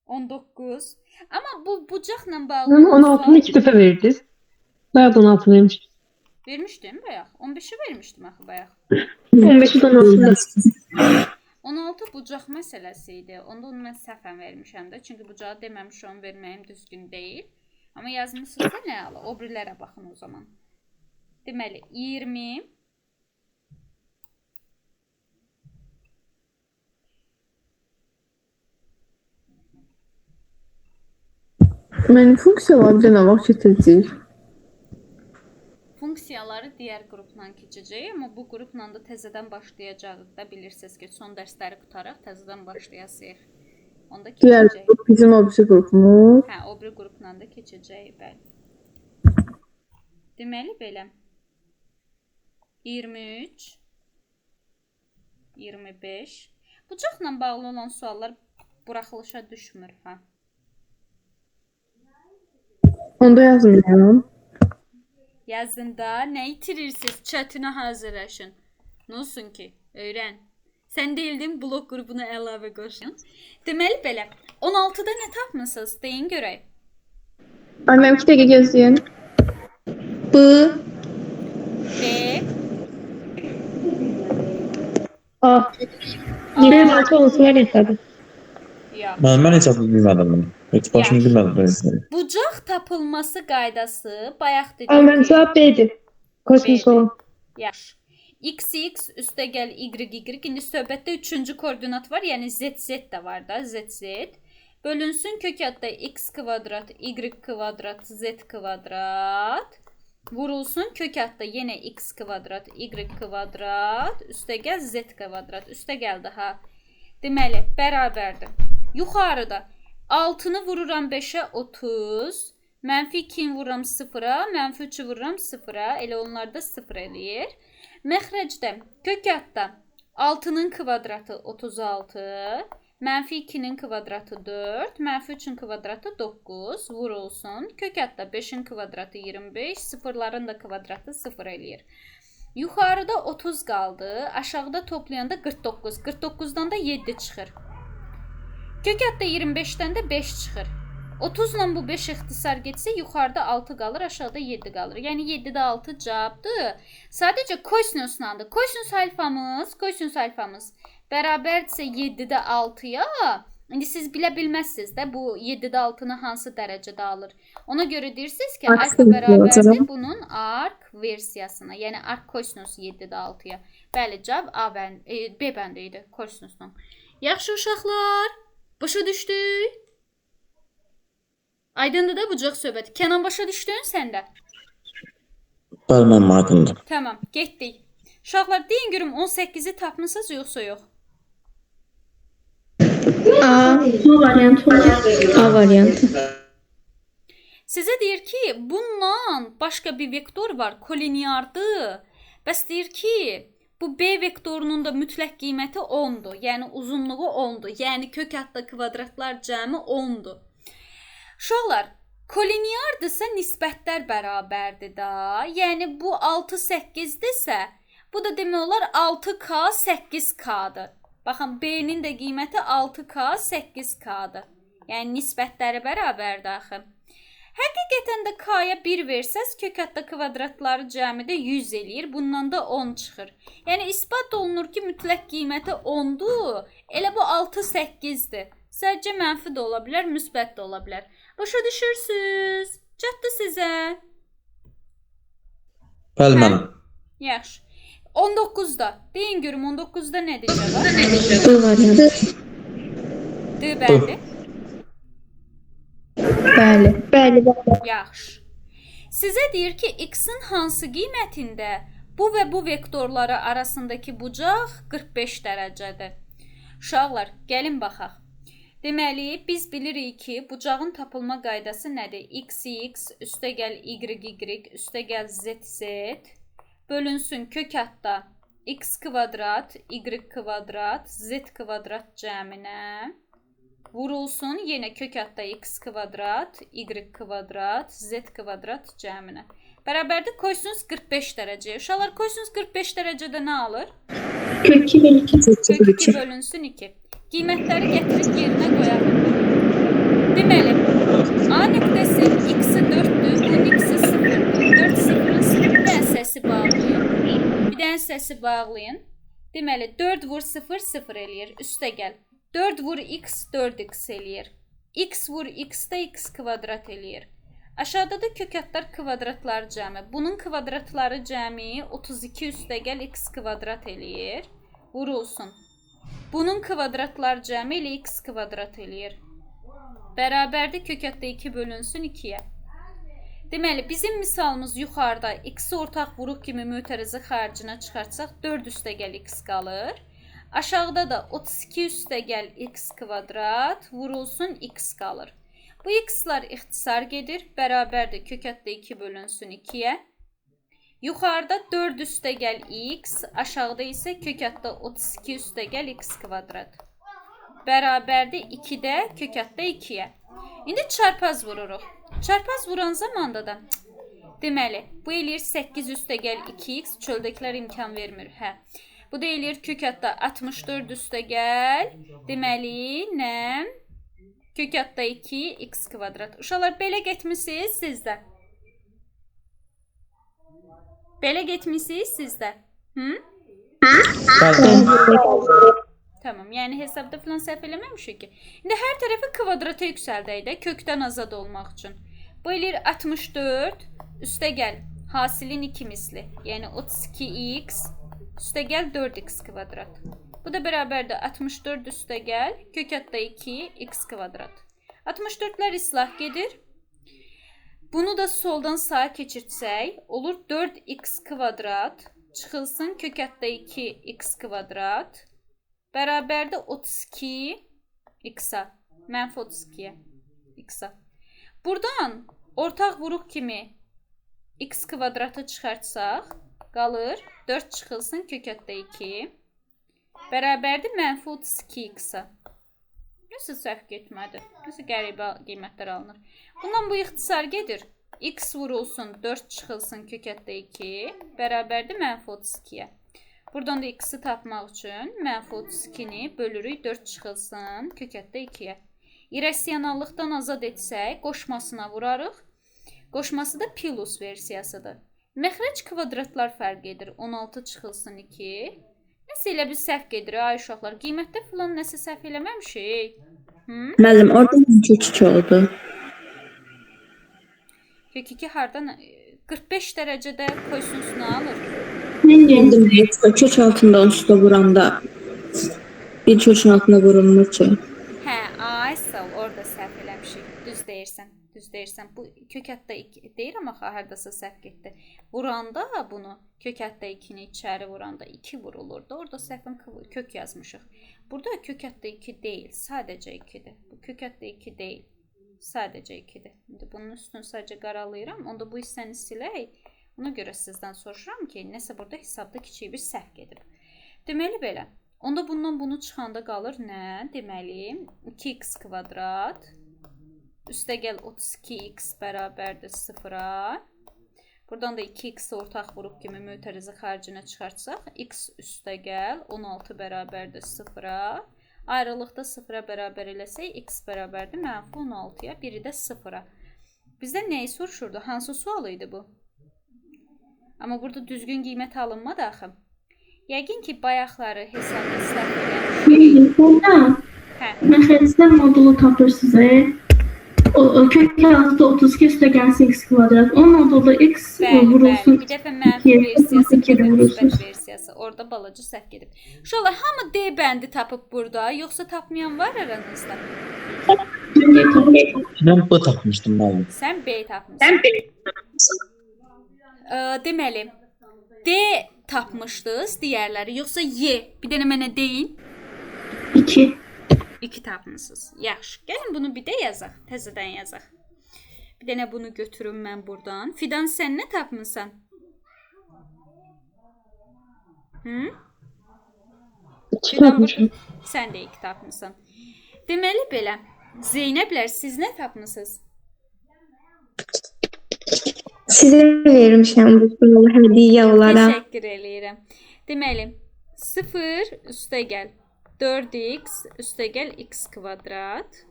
19. Amma bu bucaqla bağlı 16'ını 2 dəfə verdiniz. Bayaq 16 vermişdim. vermişdim bayaq. 15'i vermişdim axı bayaq. 15'i 16'da. 16 bucaq məsələsi idi. Onda onu mən səhvən vermişəm də. Çünki bucağı deməmiş onu verməyim düzgün deyil. Amma yazmışsınızsa nə ala? O birilərə baxın o zaman. Deməli 20 Mən funksiyaları da nə vaxt keçəcəyik? funksiyaları digər qrupla keçəcək, amma bu qrupla da təzədən başlayacağıq da bilirsiniz ki, son dərsləri qutaraq təzədən başlayasıq. Onda Digər keçəcək. qrup bizim obsi qrupumuz. Hə, o bir qrupla da keçəcək, bəli. Deməli belə. 23 25 bucaqla bağlı olan suallar buraxılışa düşmür, hə. Onda yazmayacağım. Yazın da nə itirirsiniz? Chatına hazırlaşın. Nə olsun ki? Öyrən. Sən deyildin blok qrupuna əlavə qoşun. Deməli belə. 16-da nə tapmısınız? Deyin görək. Annem 2 dəqiqə gözləyin. B, B, A. Bir altı olması var ya tabii. yox. Mən heç bilmədim bunu. Heç başını bilmədim. Bucaq tapılması qaydası bayaq dedik. Ama ben cevap B'di. Kosmos olan. Yaxşı. X üstə gəl y. İndi söhbətdə 3-cü koordinat var, yəni z də var da, z. Bölünsün kök altında x kvadrat, y kvadrat, z kvadrat. Vurulsun kök altında yenə x kvadrat, y kvadrat, üstə gəl z kvadrat, üstə gəldi ha. Deməli, bərabərdir. Yuxarıda 6-nı vururam 5-ə 30, mənfi 2-ni vururam 0-a, mənfi 3-ü vururam 0-a, elə onlar da 0 eləyir. Məxrəcdə kök altında 6-nın kvadratı 36, mənfi 2-nin kvadratı 4, mənfi 3-ün kvadratı 9 vurulsun. Kök altında 5-in kvadratı 25, sıfırların da kvadratı 0 eləyir. Yuxarıda 30 qaldı, aşağıda toplayanda 49. 49-dan da 7 çıxır. Kök altında 25-dən də 5 çıxır. 30 ilə bu 5 ixtisar getsə, yuxarıda 6 qalır, aşağıda 7 qalır. Yəni 7-də 6 cavabdır. Sadəcə kosinuslandır. Kosinus alfamız bərabərdirsə 7-də 6-ya. İndi siz bilə bilməzsiniz də bu 7-də 6-nı hansı dərəcədə alır. Ona görə deyirsiniz ki, alfa bərabərdir bunun ark versiyasına. Yəni ark kosinus 7-də 6-ya. Bəli, cavab A B bəndə idi kosinusdan. Yaxşı uşaqlar, başa düşdük? Aydındır da bucaq söhbəti. Kənan başa düşdün sən də? Bəli, mənim aydındır. Tamam, getdik. Uşaqlar, deyin görüm 18-i tapmısınız yoxsa yox? A, O variantı olur. A variantı. Sizə deyir ki, bundan başqa bir vektor var, kolineardır. Bəs deyir ki, bu B vektorunun da mütləq qiyməti 10-dur. Yəni uzunluğu 10-dur. Yəni kök altda kvadratlar cəmi 10-dur. Uşaqlar, kolineardırsa nisbətlər bərabərdir da. Yəni bu 6 8-dirsə, bu da demək olar 6K 8K-dır. Baxın, B-nin də qiyməti 6K 8K-dır. Yəni nisbətləri bərabərdir axı. Həqiqətən də K-ya 1 versəz, kök altda kvadratları cəmi də 100 eləyir. Bundan da 10 çıxır. Yəni isbat olunur ki, mütləq qiyməti 10-dur. Elə bu 6 8-dir. Sadəcə mənfi də ola bilər, müsbət də ola bilər. Başa düşürsüz? Çatdı sizə? Bəli mənim. Yaxşı. 19-da. Deyin görüm 19-da nədir cavab? B variantı. D bəli. Bəli. Bəli. Yaxşı. Sizə deyir ki, x-in hansı qiymətində bu və bu vektorları arasındakı bucaq 45 dərəcədir. Uşaqlar, gəlin baxaq. Deməli, biz bilirik ki, bucağın tapılma qaydası nədir? X üstəgəl y üstəgəl z bölünsün kök altda x kvadrat, y kvadrat, z kvadrat cəminə. Vurulsun yenə kök altda x kvadrat, y kvadrat, z kvadrat cəminə. Bərabərdir qoysunuz 45 dərəcəyə. Uşaqlar qoysunuz 45 dərəcədə nə alır? Kök 2 bölü 2. Kök 2 bölünsün 2. Qiymətləri gətirib yerinə qoyalım. Deməli, A nöqtəsi x-i 4-dür, bunun x-i 0-dır. 4 0-ın 0 bir dənə səsi bağlayın. Bir dənə səsi bağlayın. Deməli, 4 vur 0 0 eləyir. Üstə gəl. 4 vur x 4x eləyir. X vur x də x kvadrat eləyir. Aşağıda da kök altlar kvadratları cəmi. Bunun kvadratları cəmi 32 üstəgəl x kvadrat eləyir. Vurulsun. Bunun kvadratlar cəmi ilə x kvadrat eləyir. Bərabərdir kök altda 2 bölünsün 2-yə. Deməli, bizim misalımız yuxarıda x-i ortaq vuruq kimi mötərizə xaricinə çıxartsaq 4 üstəgəl x qalır. Aşağıda da 32 üstəgəl x kvadrat vurulsun x qalır. Bu x-lar ixtisar gedir. Bərabərdir kök altda 2 bölünsün 2-yə. Yuxarıda 4 üstəgəl x, aşağıda isə kök altda 32 üstəgəl x kvadrat. Bərabərdir 2-də kök altda 2-yə. İndi çarpaz vururuq. Çarpaz vuran zamanda da deməli, bu eləyir 8 üstəgəl 2x, çöldəkilər imkan vermir. Hə. Bu da eləyir kök altda 64 üstəgəl, deməli, nə? Kök altda 2 x kvadrat. Uşaqlar, belə getmişsiniz sizdə. Belə getmişsiniz sizdə. Tamam, yəni hesabda filan səhv eləməmişik ki. İndi hər tərəfi kvadrata yüksəldək də, kökdən azad olmaq üçün. Bu eləyir 64 üstəgəl hasilin 2 misli, yəni 32x üstəgəl 4x kvadrat. Bu da bərabərdir 64 üstəgəl kök altda 2 x kvadrat. 64'lər islah gedir. Bunu da soldan sağa keçirtsək, olur 4x kvadrat çıxılsın kök altda 2 x kvadrat bərabərdir 32 x-a, mənfi 32-yə x-a. Buradan ortaq vuruq kimi x kvadratı çıxartsaq, qalır 4 çıxılsın kök altda 2 bərabərdir mənfi 32 x-a. Nəsə səhv getmədi. Nəsə qəribə qiymətlər alınır. Bundan bu ixtisar gedir. X vurulsun 4 çıxılsın kök altda 2 bərabərdir mənfi 32-yə. Buradan da x-i tapmaq üçün mənfi 32-ni bölürük 4 çıxılsın kök altda 2-yə. İrrasionallıqdan azad etsək, qoşmasına vurarıq. Qoşması da plus versiyasıdır. Məxrəc kvadratlar fərq edir. 16 çıxılsın 2. Nəsə elə bir səhv gedir, ay uşaqlar. Qiymətdə filan nəsə səhv eləməmişik. Müəllim, orada kök 2 oldu. Kök 2 hardan? 45 dərəcədə qoysunuz nə alır? Kök altında üstə vuranda bir kökün altında vurulmur ki. Hə, ay sağ ol, orada səhv eləmişik. Düz deyirsən, düz deyirsən, bu kök hətta 2 deyirəm axı, hardasa səhv getdi. Vuranda bunu, kök hətta 2-ni içəri vuranda 2 vurulurdu. Orada səhvən kök yazmışıq. Burada kök hətta 2 deyil, sadəcə 2-dir. Bu kök hətta 2 deyil, sadəcə 2-dir. İndi bunun üstünü sadəcə qaralayıram. Onda bu hissəni silək. Ona görə sizdən soruşuram ki, nəsə burada hesabda kiçik bir səhv gedib. Deməli belə. Onda bundan bunu çıxanda qalır nə? Deməli 2x kvadrat üstəgəl 32x bərabərdir 0-a. Buradan da 2x ortaq vuruq kimi mötərizə xaricinə çıxartsaq, x üstəgəl 16 bərabərdir 0-a. Ayrılıqda 0-a bərabər eləsək, x bərabərdir -16-ya, biri də 0-a. Bizdən nəyi soruşurdu? Hansı sual idi bu? Amma burada düzgün qiymət alınmadı axı. Yəqin ki, bayaqları hesabda səhv eləmiş. Burada Hə. məxərizdən modulu tapırsınız. Kök altı 32 üstə gəlsin x kvadrat. O modulda x Bəli, vurulsun. bir dəfə mənfi versiyası, bir kere dəfə vurulsun. müsbət versiyası. Orada balaca səhv gedib. Uşaqlar, hamı D bəndi tapıb burada, yoxsa tapmayan var aranızda? Ben bu tapmıştım ben. Sən B tapmısan. Deməli, D tapmışdınız digərləri, yoxsa Y? Bir dənə mənə deyin. 2. 2 tapmısınız. Yaxşı. Gəlin bunu bir də yazaq. Təzədən yazaq. Bir dənə bunu götürüm mən buradan. Fidan, sən nə tapmısan? Hı? 2 tapmışam. Sən də 2 tapmısan. Deməli belə. Zeynəblər, siz nə tapmısınız? Sizə vermişəm bu sualı hədiyyə olaraq. Təşəkkür eləyirəm. Deməli, 0 üstəgəl 4x üstəgəl x kvadrat.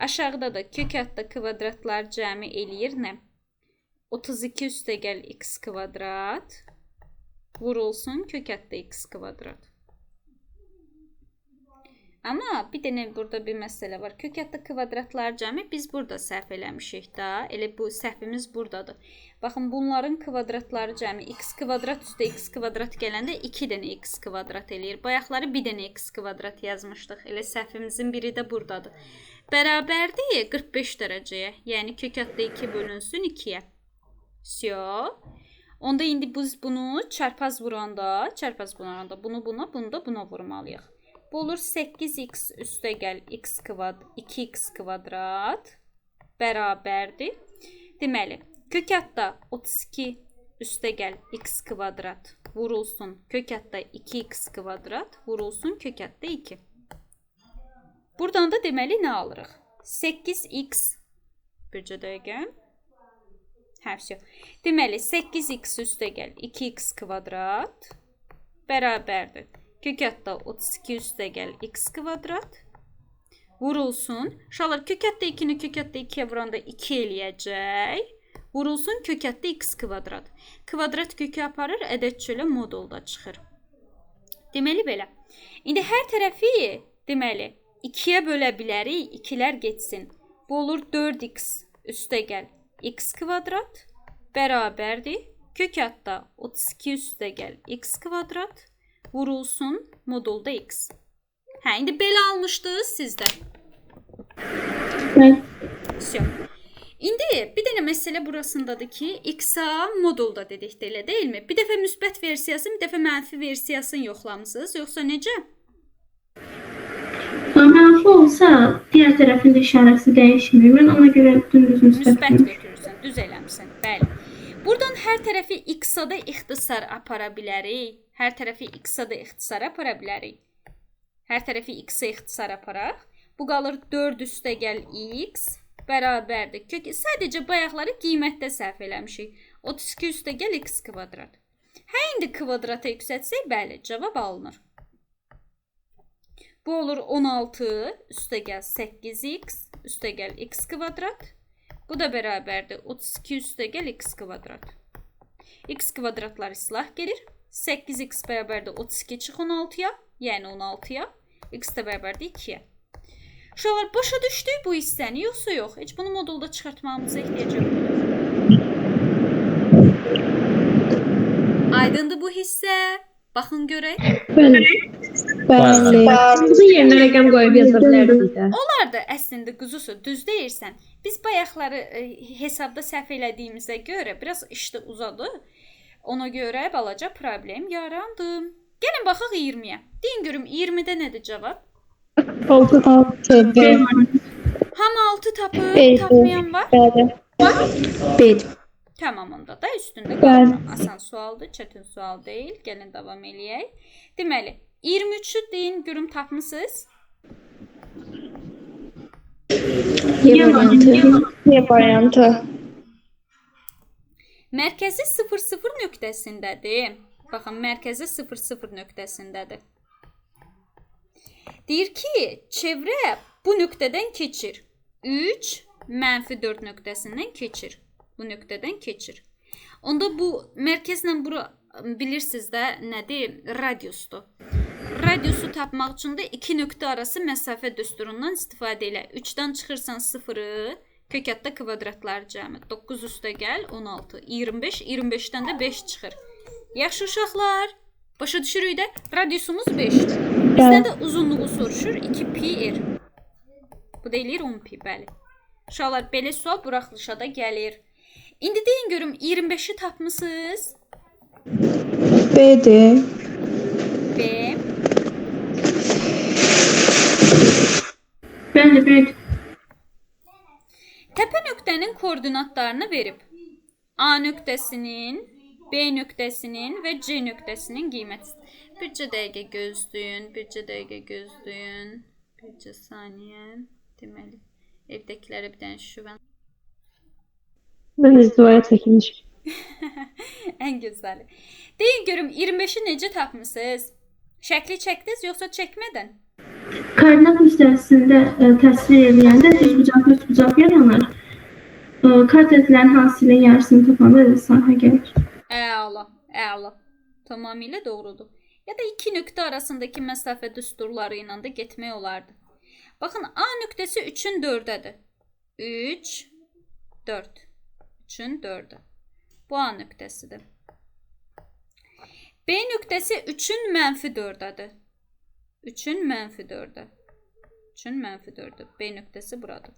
Aşağıda da kök hətta kvadratlar cəmi eləyir nə? 32 üstəgəl x kvadrat vurulsun kök hətta x kvadrat. Amma bir dənə burada bir məsələ var. Kök hətta kvadratlar cəmi biz burada səhv eləmişik da. Elə bu səhvimiz buradadır. Baxın, bunların kvadratları cəmi x kvadrat üstə x kvadrat gələndə 2 dənə x kvadrat eləyir. Bayaqları bir dənə x kvadrat yazmışdıq. Elə səhvimizin biri də buradadır. Bərabərdir 45 dərəcəyə. Yəni kök hətta 2 bölünsün 2-yə. Syo. Onda indi biz bunu çarpaz vuranda bunu buna, bunu da buna vurmalıyıq. Bu olur 8x üstəgəl x kvadrat 2x kvadrat bərabərdir. Deməli, kök hətta 32 üstəgəl x kvadrat vurulsun kök hətta 2x kvadrat vurulsun kök hətta 2. Buradan da deməli nə alırıq? 8x bircə dəqiqə. Həvsyo. Deməli, 8x üstəgəl 2x kvadrat bərabərdir. Kök hətta 32 üstəgəl x kvadrat vurulsun. Uşaqlar, kök hətta 2-ni kök hətta 2-yə vuranda 2 eləyəcək. Vurulsun kök hətta x kvadrat. Kvadrat kökü aparır, ədəd çölə modulda çıxır. Deməli belə. İndi hər tərəfi deməli 2-yə bölə bilərik, 2-lər getsin. Bu olur 4x üstəgəl x kvadrat bərabərdir. Kök hətta 32 üstəgəl x kvadrat vurulsun modulda x. Hə, indi belə almışdınız sizdə. Syo. İndi bir dənə məsələ burasındadır ki, x-a modulda dedik də elə deyilmi? Bir dəfə müsbət versiyasını, bir dəfə mənfi versiyasını yoxlamısınız, yoxsa necə? Mənfi olsa, digər tərəfində işarəsi dəyişmir. Mən ona görə dümdüz Müsbət götürürsən, düz eləmsən. Bəli. Buradan hər tərəfi x-a da ixtisar apara bilərik. Hər tərəfi x-a da ixtisar apara bilərik. Hər tərəfi x-a ixtisar aparaq. Bu qalır 4 üstəgəl x bərabərdir. Kök sadəcə bayaqları qiymətdə səhv eləmişik. 32 üstəgəl x kvadrat. Hə, indi kvadrata yüksətsək, bəli, cavab alınır. Bu olur 16 üstəgəl 8x üstəgəl x kvadrat. Bu da bərabərdir 32 üstəgəl x kvadrat. X kvadratlar islah gelir. 8x bərabərdir 32 çıx 16-ya, yəni 16-ya. X də bərabərdir 2-yə. Uşaqlar, başa düşdük bu hissəni, yoxsa yox? Heç bunu modulda çıxartmamıza ehtiyac yox. Aydındır bu hissə. Baxın görək. Bəli. Bəli. Bu yerinə rəqəm qoyub yaza bilərdik də. Vardı əslində quzusu, düz deyirsən. Biz bayaqları hesabda səhv elədiyimizə görə biraz işdə uzadı. Ona görə balaca problem yarandı. Gəlin baxaq 20-yə. Deyin görüm 20-də nədir cavab? 6. Hamı 6 tapıb, Beş. tapmayan var? Bəli. 1. Tamam onda da üstündə qalmam. Asan sualdır, çətin sual deyil. Gəlin davam eləyək. Deməli, 23-ü deyin görüm tapmısınız? Y variantı. Y variantı. Mərkəzi 0,0 nöqtəsindədir. Baxın, mərkəzi 0,0 nöqtəsindədir. Deyir ki, çevrə bu nöqtədən keçir. 3, -4 nöqtəsindən keçir. Bu nöqtədən keçir. Onda bu mərkəzlə bura bilirsiniz də nədir? Radiusdur. Radiusu tapmaq üçün də iki nöqtə arası məsafə düsturundan istifadə elə. 3-dən çıxırsan 0-ı, kökətdə kvadratlar cəmi. 9 üstə gəl, 16, 25, 25-dən də 5 çıxır. Yaxşı uşaqlar, başa düşürük də radiusumuz 5-dir. Bizdə də uzunluğu soruşur 2pi r. Bu deyilir 10pi, bəli. Uşaqlar, belə sual buraxılışa da gəlir. İndi deyin görüm 25-i tapmısınız? B'dir. B. Bəli, bəli. Təpə nöqtənin koordinatlarını verib. A nöqtəsinin, B nöqtəsinin və C nöqtəsinin qiyməti. Bircə dəqiqə gözləyin, bircə saniyə. Deməli, evdəkilərə bir dənə şüvən. Mən izdivaya çəkilmişim. Ən gözəli. Deyin görüm 25-i necə tapmısınız? Şəkli çəkdiniz yoxsa çəkmədən? Koordinat hissəsində təsvir edəndə üçbucaq yaranır. Kvadratların hasilinin yarısını tapanda da sahə gəlir. Əla. Tamamilə doğrudur. Ya da iki nöqtə arasındakı məsafə düsturları ilə də getmək olardı. Baxın, A nöqtəsi 3-ün 4-dədir. 3, 4. 3-ün 4-də. Bu A nöqtəsidir. B nöqtəsi 3-ün -4-dədir. 3-ün -4-də. 3-ün -4-də. B nöqtəsi buradır.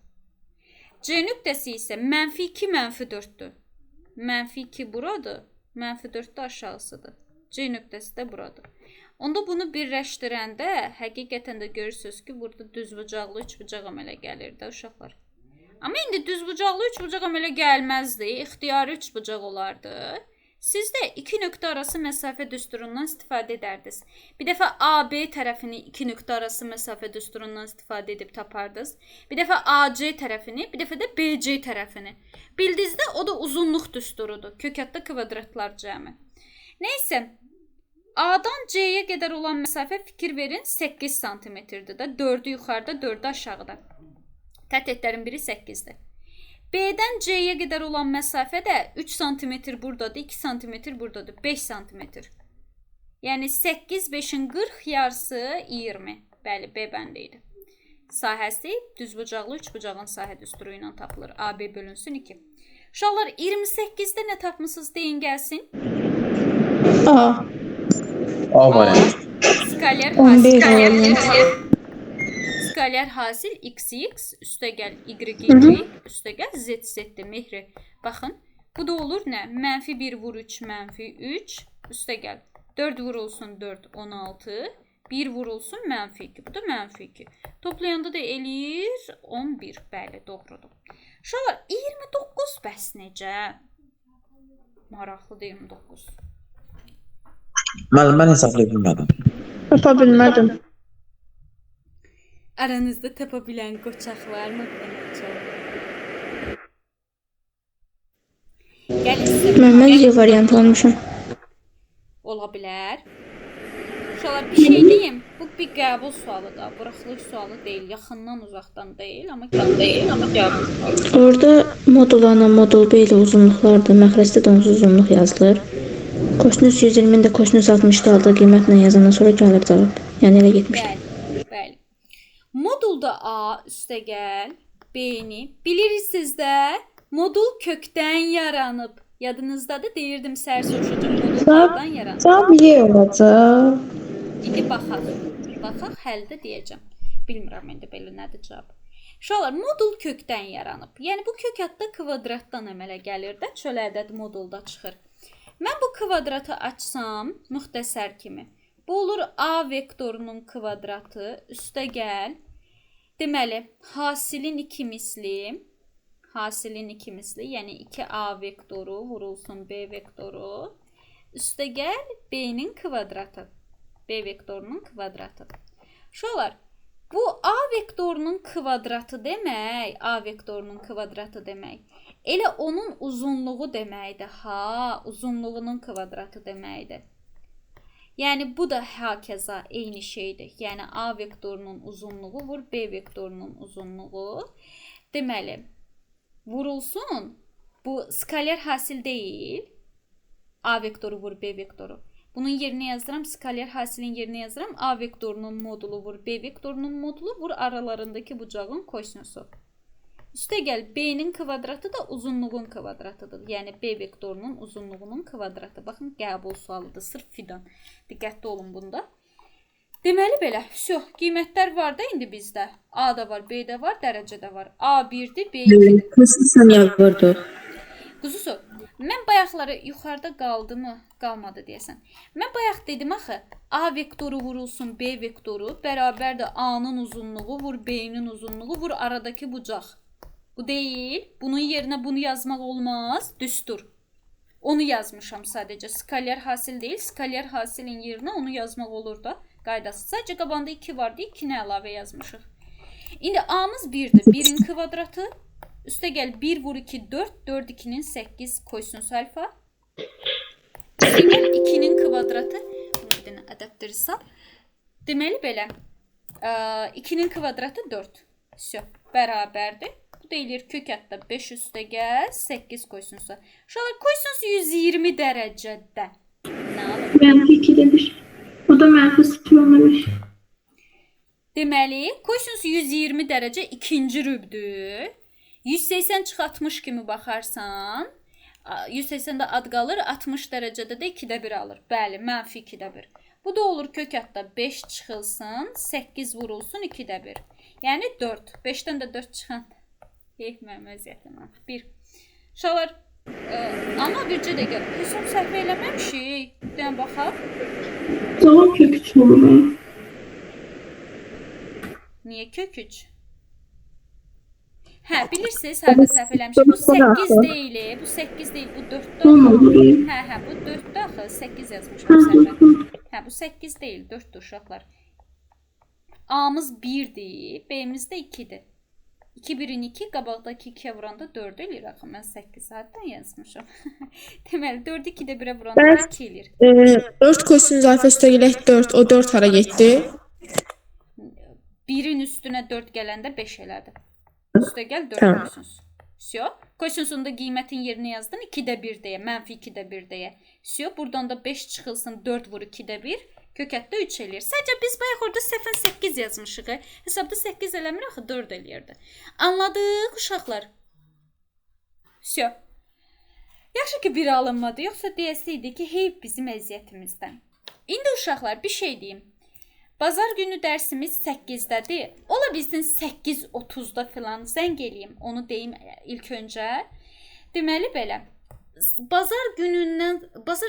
C nöqtəsi isə -2, -4-dür. -2 buradır, -4 də aşağısıdır. C nöqtəsi də buradır. Onda bunu birləşdirəndə həqiqətən də görürsünüz ki, burada düzbucaqlı üçbucaq əmələ gəlir də uşaqlar. Amma indi düzbucaqlı üçbucaq əmələ gəlməzdi, ixtiyari üçbucaq olardı. Siz də iki nöqtə arası məsafə düsturundan istifadə edərdiniz. Bir dəfə AB tərəfini iki nöqtə arası məsafə düsturundan istifadə edib tapardınız. Bir dəfə AC tərəfini, bir dəfə də BC tərəfini. Bildinizdə o da uzunluq düsturudur. Kökətdə kvadratlar cəmi. Nəysə, A-dan C-yə qədər olan məsafə fikir verin 8 santimetrdir də. 4-ü yuxarıda, 4-ü aşağıda. Qətətlərin biri 8-dir. B-dən C-yə qədər olan məsafə də 3 cm buradadır, 2 cm buradadır, 5 cm. Yəni 8, 5-in 40, yarısı 20. Bəli, B bəndə idi. Sahəsi düzbucaqlı üçbucağın sahə düsturu ilə tapılır. AB bölünsün 2. Uşaqlar, 28-də nə tapmısınız deyin gəlsin? A. A variantı. Skaler 11 hasil. variantı. Skaler hasil x üstə gəl y üstə gəl z-dir mehri. Baxın, bu da olur nə? -1 vur 3, -3 üstə gəl. 4 vurulsun 4, 16. 1 vurulsun -2. Bu da -2. Toplayanda da eləyir 11. Bəli, doğrudur. Uşaqlar, 29 bəs necə? Maraqlıdır 29. Mən hesablaya bilmədim. Tapa bilmədim. Aranızda tapa bilən qoçaq mı? Gəlin sizə Mən Y variantı almışam. ola bilər. Uşaqlar, bir şey deyim. Bu bir qəbul sualıdır. Buraxılış sualı deyil. Yaxından uzaqdan deyil. Amma qəbul. Orada modul A, modul B ilə uzunluqlardır. Məxrəcdə də onsuz uzunluq yazılır. Kosinüs 120-ni də kosinüs 60-da aldığı qiymətlə yazandan sonra gəlir cavab. Yəni elə getmişdir. Bəli. Modulda A üstə gəl, B-ni bilirsiniz də, modul kökdən yaranıb. Yadınızdadır, deyirdim səhər soruşacaq modullardan yaranıb. Cavab Y olacaq. İndi baxaq. Baxaq, həldə deyəcəm. Bilmirəm indi belə nədir cavab. Uşaqlar, modul kökdən yaranıb. Yəni bu kök adda kvadratdan əmələ gəlir də, çöl ədəd modulda çıxır. Mən bu kvadratı açsam, müxtəsər kimi. Bu olur A vektorunun kvadratı, üstə gəl. Deməli, hasilin 2 misli, yəni 2A vektoru vurulsun B vektoru. Üstə gəl B-nin kvadratı. B vektorunun kvadratı. Uşaqlar, bu A vektorunun kvadratı demək, A vektorunun kvadratı demək. Elə onun uzunluğu deməkdir. Ha, uzunluğunun kvadratı deməkdir. Yəni bu da hakeza eyni şeydir. Yəni A vektorunun uzunluğu vur B vektorunun uzunluğu. Deməli, vurulsun. Bu skaler hasil deyil. A vektoru vur B vektoru. Bunun yerinə yazıram, skaler hasilin yerinə yazıram. A vektorunun modulu vur B vektorunun modulu vur aralarındakı bucağın kosinüsü. Üstə gəl B-nin kvadratı da uzunluğun kvadratıdır. Yəni B vektorunun uzunluğunun kvadratı. Baxın, qəbul sualıdır. Sırf fidan. Diqqətli olun bunda. Deməli belə. Всё, qiymətlər var da indi bizdə. A da var, B də var, dərəcə də var. A 1-dir, B 2-dir. Sən yazırdı. Quzusu, mən bayaqları yuxarıda qaldı mı? Qalmadı deyəsən. Mən bayaq dedim axı, A vektoru vurulsun B vektoru bərabərdir A-nın uzunluğu vur B-nin uzunluğu vur aradakı bucaq. Bu deyil. Bunun yerinə bunu yazmaq olmaz. Düstur. Onu yazmışam sadəcə. Skaler hasil deyil. Skaler hasilin yerinə onu yazmaq olur da. Qaydası. Sadəcə qabanda 2 vardı. 2-ni əlavə yazmışıq. İndi A-mız 1-dir. 1-in kvadratı. Üstə gəl 1 vur 2 4. 4 2-nin 8 kosinüs alfa. Üstə gəl 2-nin kvadratı. Bunu bir dənə ədəbdirsəm. Deməli belə. 2-nin kvadratı 4. Всё. Bərabərdir. Bu deyilir kök əddə 5 üstə gəl 8 kosinüsü. Uşaqlar kosinüs 120 dərəcədə. Nə alır? Mənfi 2'de 1. Bu da mənfi 0 olmuş. Deməli, kosinüs 120 dərəcə ikinci rübdür. 180 çıx 60 kimi baxarsan, 180-də ad qalır, 60 dərəcədə də 2-də 1 alır. Bəli, mənfi 2-də 1. Bu da olur kök əddə 5 çıxılsın, 8 vurulsun 2-də 1. Yəni 4. 5-dən də 4 çıxan. Mənim əziyyətim. 1. Uşaqlar, amma bircə dəqiqə. Hesab səhv eləməmişik. Deyən baxaq. Cavab kök 3 olur. Niyə kök 3? Hə, bilirsiniz, harada səhv eləmişik. Bu 8 deyil, bu 8 deyil, bu 4-də. 10 olur. Hə, bu 4-də axı 8 yazmışam səhvə. Hə, bu 8 deyil, 4-dür uşaqlar. A-mız 1-dir, B-miz də 2-dir. 2 1-in 2, qabaqdakı 2-yə vuranda 4 eləyir axı. Mən 8 saatdan yazmışam. Deməli, 4-ü 2-də 1-ə vuranda 2 eləyir. 4 kosinüs alfa üstə gələk 4. O 4 hara getdi? 1-in üstünə 4 gələndə 5 elədi. Üstə gəl 4 kosinüs. Всё. Kosinüsün də qiymətin yerinə yazdın 2-də 1 deyə, mənfi 2-də 1 deyə. Всё, buradan da 5 çıxılsın 4 vur 2-də 1. Kök əddə 3 eləyir. Sadəcə biz bayaq orada səhvən 8 yazmışıq. Hesabda 8 eləmir axı 4 eləyirdi. Anladıq uşaqlar? Всё. Yaxşı ki biri alınmadı. Yoxsa deyəsiydi ki, hey bizim əziyyətimizdən. İndi uşaqlar bir şey deyim. Bazar günü dərsimiz 8-dədir. Ola bilsin 8:30-da filan zəng eləyim. Onu deyim ilk öncə. Deməli belə. Bazar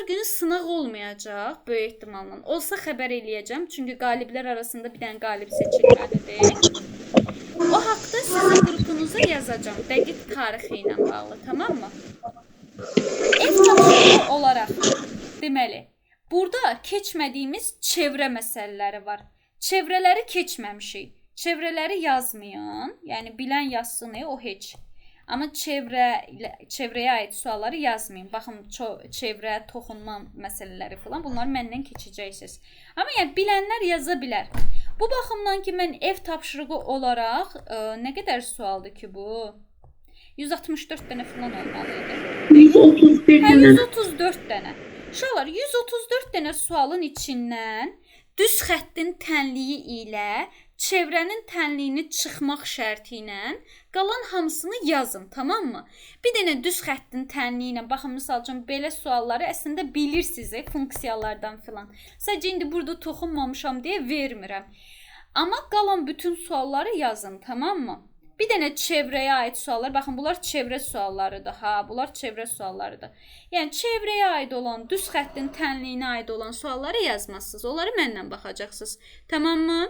günü sınaq olmayacaq böyük ehtimalla. Olsa xəbər eləyəcəm. Çünki qaliblər arasında bir dənə qalib seçilməlidir. O haqda sizin qrupunuza yazacağam. Dəqiq tarixi ilə bağlı, tamam mı? Ev tapşırığı olaraq deməli, burada keçmədiyimiz çevrə məsələləri var. Çevrələri keçməmişik. Çevrələri yazmayın. Yəni bilən yazsın, o heç. Amma çevrəyə aid sualları yazmayın. Baxın, çevrə, toxunma məsələləri falan, bunları məndən keçəcəksiniz. Amma yəni bilənlər yaza bilər. Bu baxımdan ki, mən ev tapşırığı olaraq nə qədər sualdır ki bu? 164 dənə falan olmalıydı. 131 dənə. 134 dənə. Uşaqlar, 134 dənə sualın içindən düz xəttin tənliyi ilə çevrənin tənliyini çıxmaq şərti ilə qalan hamısını yazın, tamam mı? Bir dənə düz xəttin tənliyi ilə baxın, məsəl üçün belə sualları əslində bilirsiniz, funksiyalardan filan. Sadəcə indi burada toxunmamışam deyə vermirəm. Amma qalan bütün sualları yazın, tamam mı? Bir dənə çevrəyə aid suallar, baxın bunlar çevrə suallarıdır, bunlar çevrə suallarıdır. Yəni çevrəyə aid olan, düz xəttin tənliyinə aid olan sualları yazmazsınız. Onları mənlə baxacaqsınız. Tamam mı?